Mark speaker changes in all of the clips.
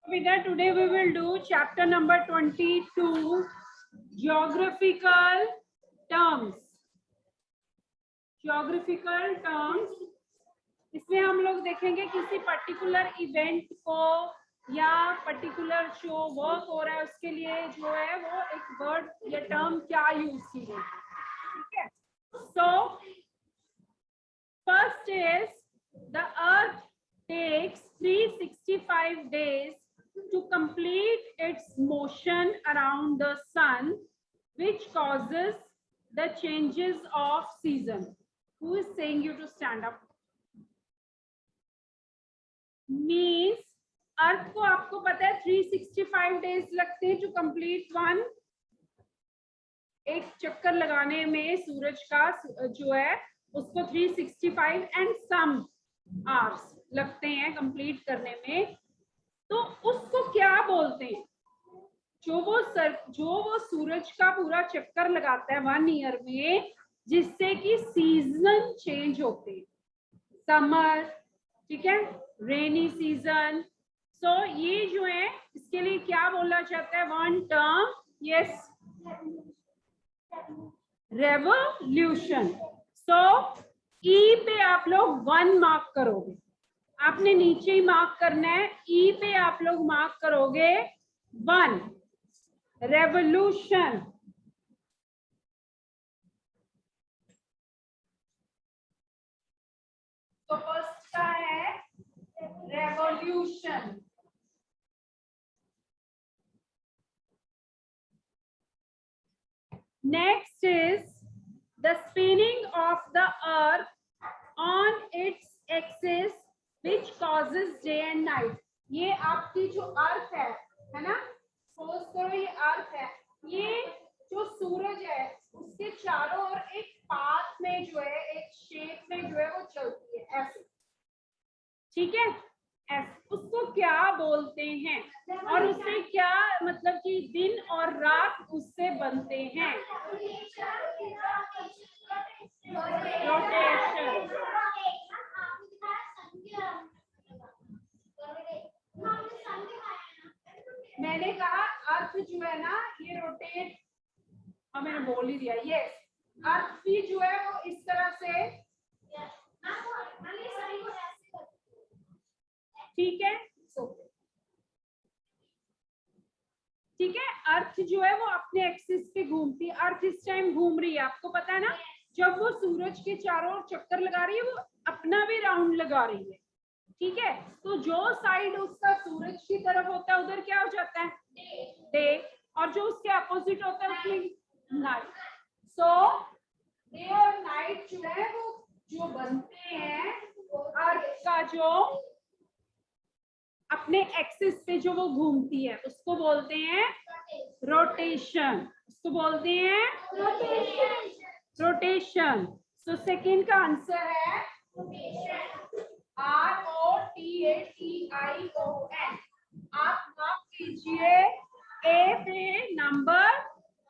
Speaker 1: Vida, today we will do chapter number 22, geographical terms. Geographical terms. इसमें हम लोग देखेंगे किसी पर्टिकुलर इवेंट को या पर्टिकुलर जो वर्क हो रहा है उसके लिए जो है वो एक वर्ड या टर्म क्या यूज की गई है. ठीक है. So first is the earth takes 365 days to complete its motion around the sun, which causes the changes of season. Who is saying you to stand up? Means अर्थ को आपको पता है 365 डेज लगते हैं टू कंप्लीट वन. एक चक्कर लगाने में सूरज का जो है उसको 365 एंड सम आवर्स लगते हैं कंप्लीट करने में. तो उसको क्या बोलते हैं? जो वो सूरज का पूरा चक्कर लगाता है 1 ईयर में, जिससे कि सीजन चेंज होते हैं. समर, ठीक है, रेनी सीजन. सो ये जो है इसके लिए क्या बोला जाता है? One term. Yes, revolution. So E पे आप लोग 1 मार्क करोगे. आपने नीचे ही मार्क करना है. ई पे आप लोग मार्क करोगे 1. रेवोल्यूशन. तो फर्स्ट का है revolution. Next is the spinning of the earth on its axis which causes day and night. ये आपकी जो अर्थ है ना, सपोज करो ये अर्थ है, ये जो सूरज है उसके चारों ओर एक पाथ में जो है, एक शेप में जो है वो चलती है ऐसे. ठीक है, ऐसे. उसको क्या बोलते हैं और उससे क्या मतलब कि दिन और रात उससे बनते हैं? रोटेशन. मैंने कहा अर्थ जो है ना ये रोटेट, और मैंने बोल ही दिया. ये अर्थ भी जो है वो इस तरह से, ठीक है, ठीक है. अर्थ जो है वो अपने एक्सिस पे घूमती है. अर्थ इस टाइम घूम रही है, आपको पता है ना. जब वो सूरज के चारों ओर चक्कर लगा रही है वो अपना भी राउंड लगा रही है. ठीक है. तो जो साइड उसका सूरज की तरफ होता है उधर क्या हो जाता है? डे. और जो उसके अपोजिट होता है उसमें नाइट. सो डे और नाइट जो है वो जो बनते हैं अर्थ का जो अपने एक्सिस पे जो वो घूमती है उसको बोलते हैं रोटेशन. उसको बोलते हैं रोटेशन. सो सेकंड का आंसर है ROTATION. आप मार्क कीजिए ए पे नंबर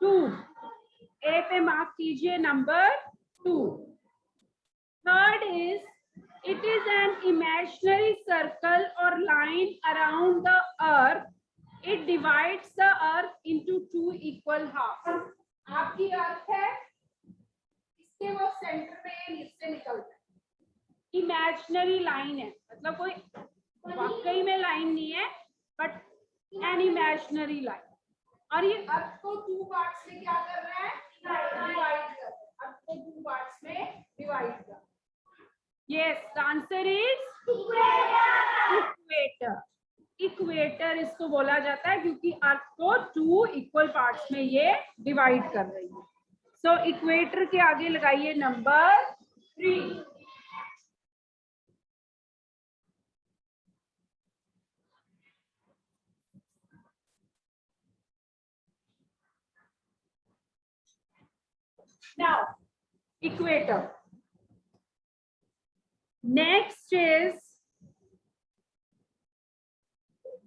Speaker 1: 2. ए पे मार्क कीजिए number 2. Third is it is an imaginary circle or line around the earth. It divides the earth into 2 equal halves. आपकी अर्थ है, इसके वो सेंटर में नीचे निकलता है. इमेजिनरी लाइन है, मतलब कोई वाकई में लाइन नहीं है, बट एन इमेजिनरी लाइन. और ये अर्थ को 2 पार्ट्स में क्या कर रहा है? डिवाइड कर रहा है. अर्थ को 2 पार्ट्स में डिवाइड कर रहा है. Yes, the answer is equator. Equator इसको बोला जाता है क्योंकि अर्थ को 2 इक्वल पार्ट्स में ये डिवाइड कर रही है. सो इक्वेटर के आगे लगाइए number 3. Now, equator. Next is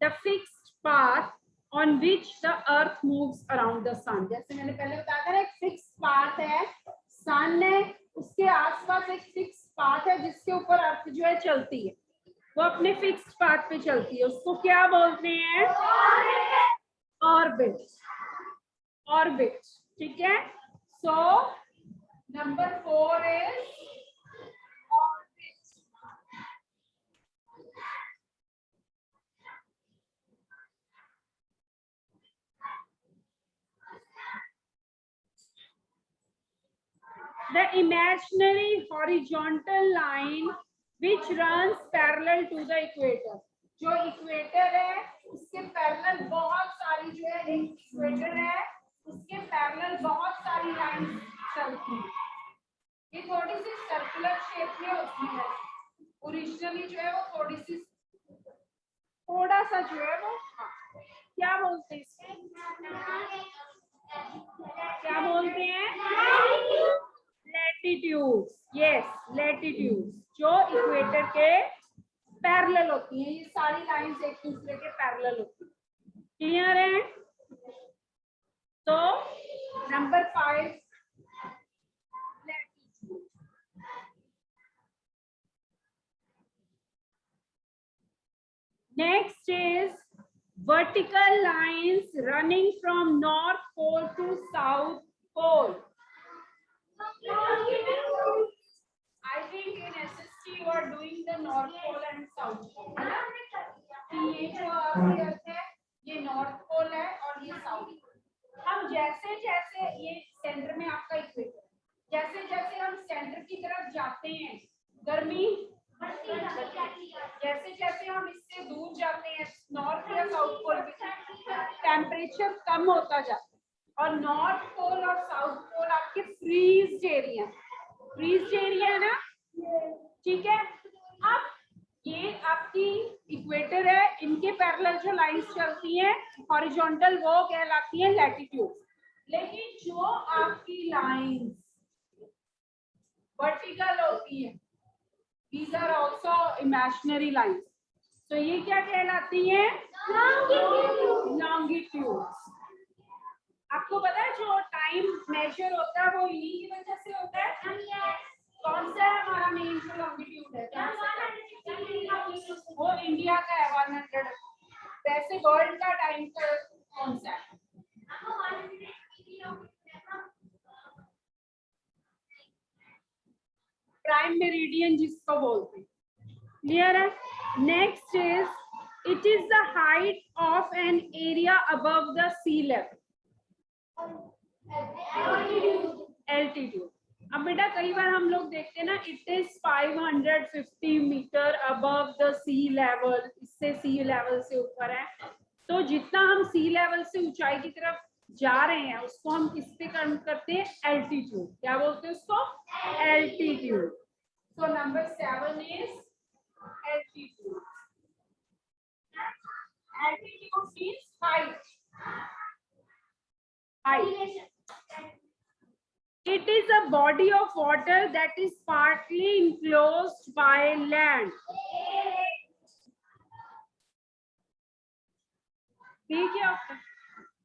Speaker 1: the fixed path on which the earth moves around the sun. जैसे मैंने पहले बताया था ना, एक फिक्स पाथ है. सन है, उसके आसपास एक फिक्स पाथ है जिसके ऊपर अर्थ जो है चलती है. वो अपने फिक्स्ड पाथ पे चलती है, उसको क्या बोलते हैं? ऑर्बिट। ऑर्बिट, ठीक है। So number 4 is orbit. The imaginary horizontal line which runs parallel to the equator. जो इक्वेटर है उसके पैरेलल बहुत सारी जो है, एक इक्वेटर है उसके पैरेलल बहुत सारी लाइन चलती है। ये थोड़ी सी सर्कुलर शेप में होती है, ओरिजिनली जो है वो थोड़ी सी थोड़ा सा जो है वो, क्या बोलते हैं इसको, क्या बोलते हैं? लैटिट्यूड्स। यस, लैटिट्यूड्स जो इक्वेटर के पैरेलल होती हैं। ये सारी लाइंस एक दूसरे के पैरेलल होती हैं। क्लियर है? तो number 5 latitude. Next is vertical lines running from north pole to south pole. I think in SST you are doing the north pole and south pole. ये जो अर्थ है ये नॉर्थ पोल है और ये साउथ पोल। हम जैसे जैसे ये सेंटर में आपका इक्वेटर, जैसे जैसे हम सेंटर की तरफ जाते हैं गर्मी जैसे जैसे हम इससे दूर जाते हैं नॉर्थ या साउथ पोल टेम्परेचर कम होता जाता है। और नॉर्थ पोल और साउथ पोल आपके फ्रीज एरिया है ना, ठीक है। अब ये आपकी इक्वेटर है, इनके पैरेलल जो लाइंस चलती हैं हॉरिजॉन्टल वो कहलाती है लैटिट्यूड। लेकिन जो आपकी लाइंस वर्टिकल होती है, these are also imaginary lines, तो ये क्या कहलाती हैं? लॉन्गिट्यूड्स। आपको पता है जो टाइम मेजर होता है वो इन्हीं की वजह से होता है। कौन सा है हमारा मेन जो लॉन्गिट्यूड है? वो इंडिया का है 100। वैसे वर्ल्ड का टाइम कौन सा है? प्राइम मेरिडियन जिसको बोलते हैं। क्लियर है? Next is it is the height of an area above the sea level. Altitude. अब बेटा कई बार हम लोग देखते हैं ना, it is 550 metre above the sea level, इससे सी लेवल से ऊपर है। तो जितना हम सी लेवल से ऊंचाई की तरफ जा रहे हैं उसको हम किस पे काउंट करते हैं? एल्टीट्यूड। क्या बोलते हैं उसको? Altitude. So number 7 is altitude. Altitude means height. It is a body of water that is partly enclosed by land. Bay क्या होता है?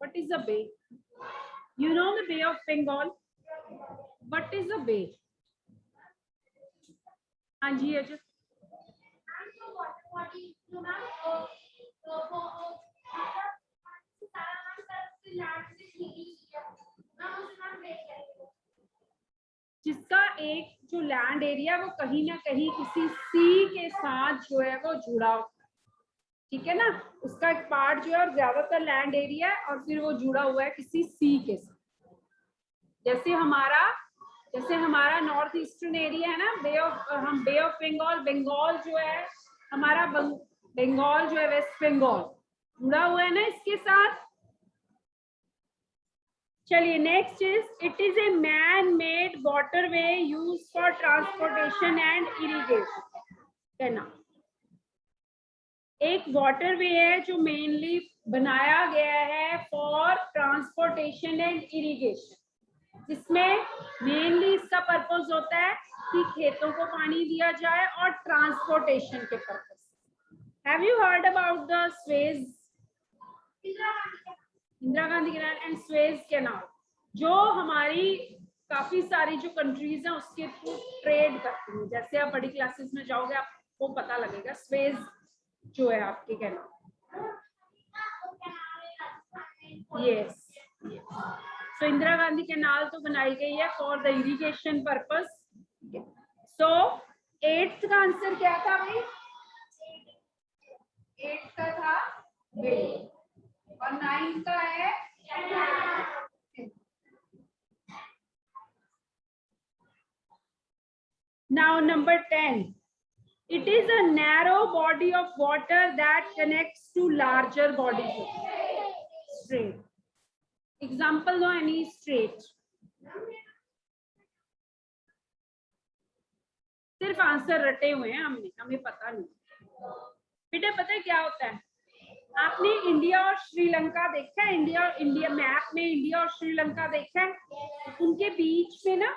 Speaker 1: What is a bay? You know the Bay of Bengal? What is a bay? हाँ जी अजय। जिसका एक जो land area वो कहीं ना कहीं किसी सी के साथ जो है वो जुड़ा होता है, ठीक है ना। उसका एक पार्ट जो है और ज्यादातर लैंड एरिया है और फिर वो जुड़ा हुआ है किसी सी के साथ। जैसे हमारा नॉर्थ ईस्टर्न एरिया है ना, हम बे ऑफ बंगाल, बंगाल जो है हमारा बंगाल जो है वेस्ट बंगाल जुड़ा हुआ है ना इसके साथ। चलिए next is it is a man made waterway use for transportation and irrigation. कहना एक वाटरवे है जो मेनली बनाया गया है फॉर ट्रांसपोर्टेशन एंड इरिगेशन, जिसमें मेनली इसका पर्पस होता है कि खेतों को पानी दिया जाए और ट्रांसपोर्टेशन के purpose. Have you heard about the Suez, Indira Gandhi canal and Suez canal, जो हमारी काफी सारी जो कंट्रीज हैं उसके थ्रू ट्रेड करती हैं। जैसे आप बड़ी क्लासेस में जाओगे आप वो पता लगेगा। स्वेज जो है आपके कैनाल, यस। सो इंदिरा गांधी कैनाल तो बनाई गई है for the irrigation purpose. So 8th का आंसर क्या था भाई? 8 का था बिल, और 9 का है now number 10. It is a narrow body of water that connects to larger bodies of water. Strait. Example दो any strait. सिर्फ आंसर रटे हुए हैं हमने, हमें पता नहीं। बेटा पता है क्या होता है? आपने इंडिया और श्रीलंका देखा है? इंडिया मैप में इंडिया और श्रीलंका देखा है? उनके बीच में ना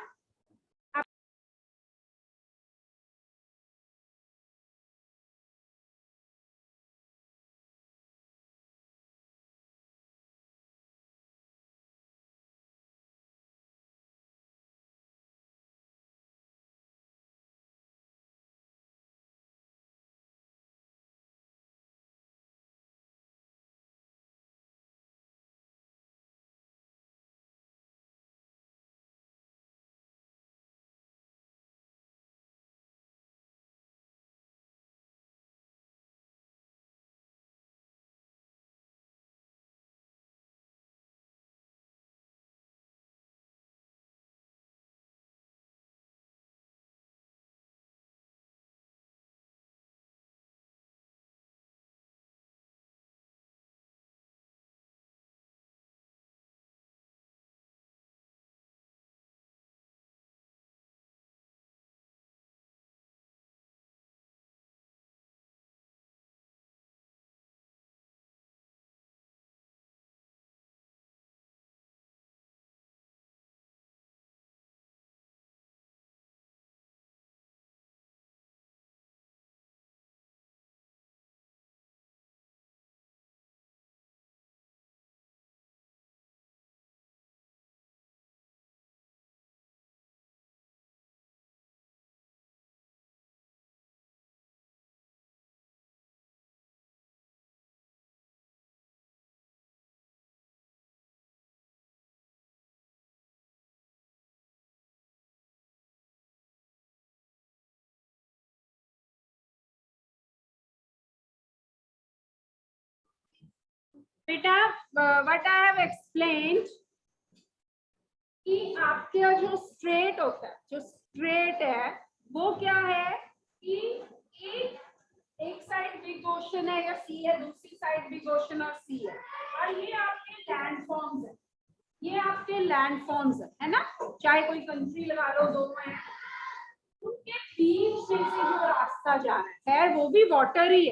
Speaker 1: बेटा व्हाट आई हैव एक्सप्लेन्ड कि आपका जो स्ट्रेट होता है, जो स्ट्रेट है वो क्या है कि एक साइड बिग ओशन है या सी है, दूसरी साइड बिग ओशन और सी है, और ये आपके लैंड फॉर्म्स है, ये आपके लैंड फॉर्म्स है ना? चाहे कोई कंट्री लगा लो, दोनों है, उनके बीच में से जो रास्ता जा रहा है वो भी वाटर ही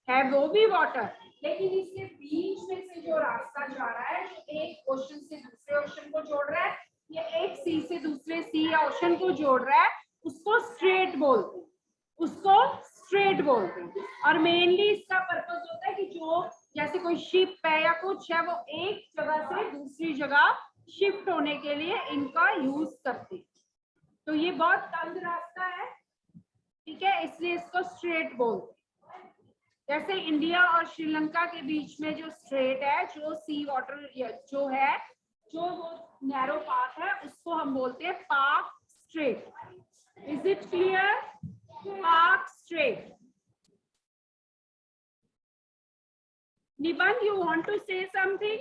Speaker 1: है वो भी वाटर, लेकिन इसके बीच में से जो रास्ता जा रहा है, जो एक ओशन से दूसरे ओशन को जोड़ रहा है, या एक सी से दूसरे सी या ओशन को जोड़ रहा है, उसको स्ट्रेट बोलते हैं, उसको स्ट्रेट बोलते हैं। और मेनली इसका पर्पस होता है कि जो जैसे कोई शिप है या कुछ है, वो एक जगह से दूसरी जगह शिफ्ट होने के लिए इनका यूज करते हैं। तो ये बहुत तंग रास्ता है, ठीक है, इसलिए इसको स्ट्रेट बोलते हैं। जैसे इंडिया और श्रीलंका के बीच में जो स्ट्रेट है, जो सी वाटर जो है, जो वो नैरो पाथ है, उसको हम बोलते हैं पाक स्ट्रेट। Is it clear? पाक straight. Niban, you want to say something?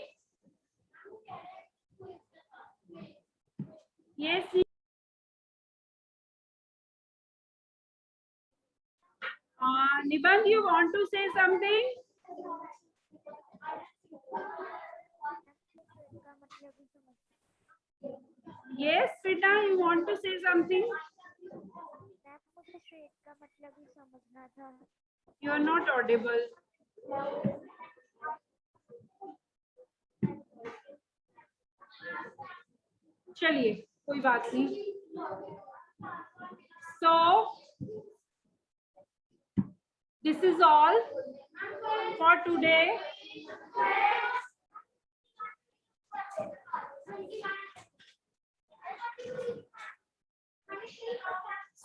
Speaker 1: Yes. Niban, you want to say something? Yes, Pita, you want to say something?
Speaker 2: मुझे स्ट्रेट का मतलब ही समझना था।
Speaker 1: You are not audible. चलिए कोई बात नहीं। So this is all for today.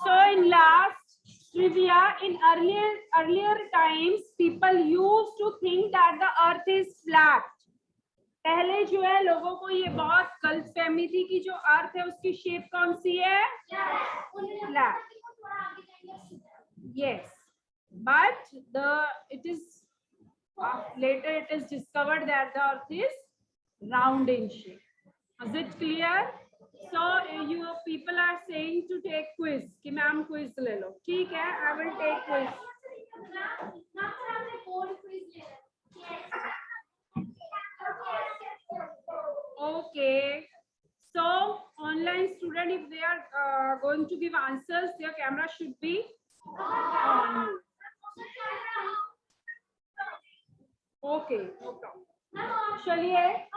Speaker 1: So in last trivia. In earlier times, people used to think that the earth is flat. पहले जो है लोगों को ये बहुत गलतफहमी थी कि जो अर्थ है उसकी शेप कौन सी है, flat. Yes, but it is later it is discovered that the earth is round in shape. Is it clear? So you people are saying to take quiz कि मैम quiz ले लो. ठीक है, I will take quiz. Okay. So online student, if they are going to give answers, their camera should be on. Okay, no problem. चलिए.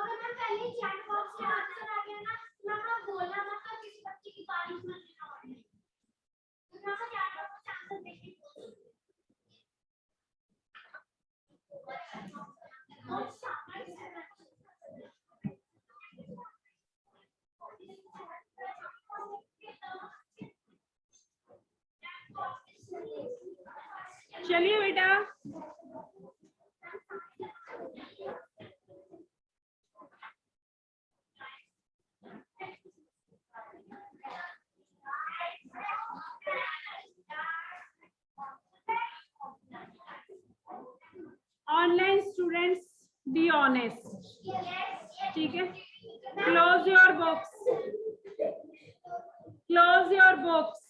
Speaker 1: चलिए बेटा. Online students, be honest. ठीक है. Close your books. Close your books.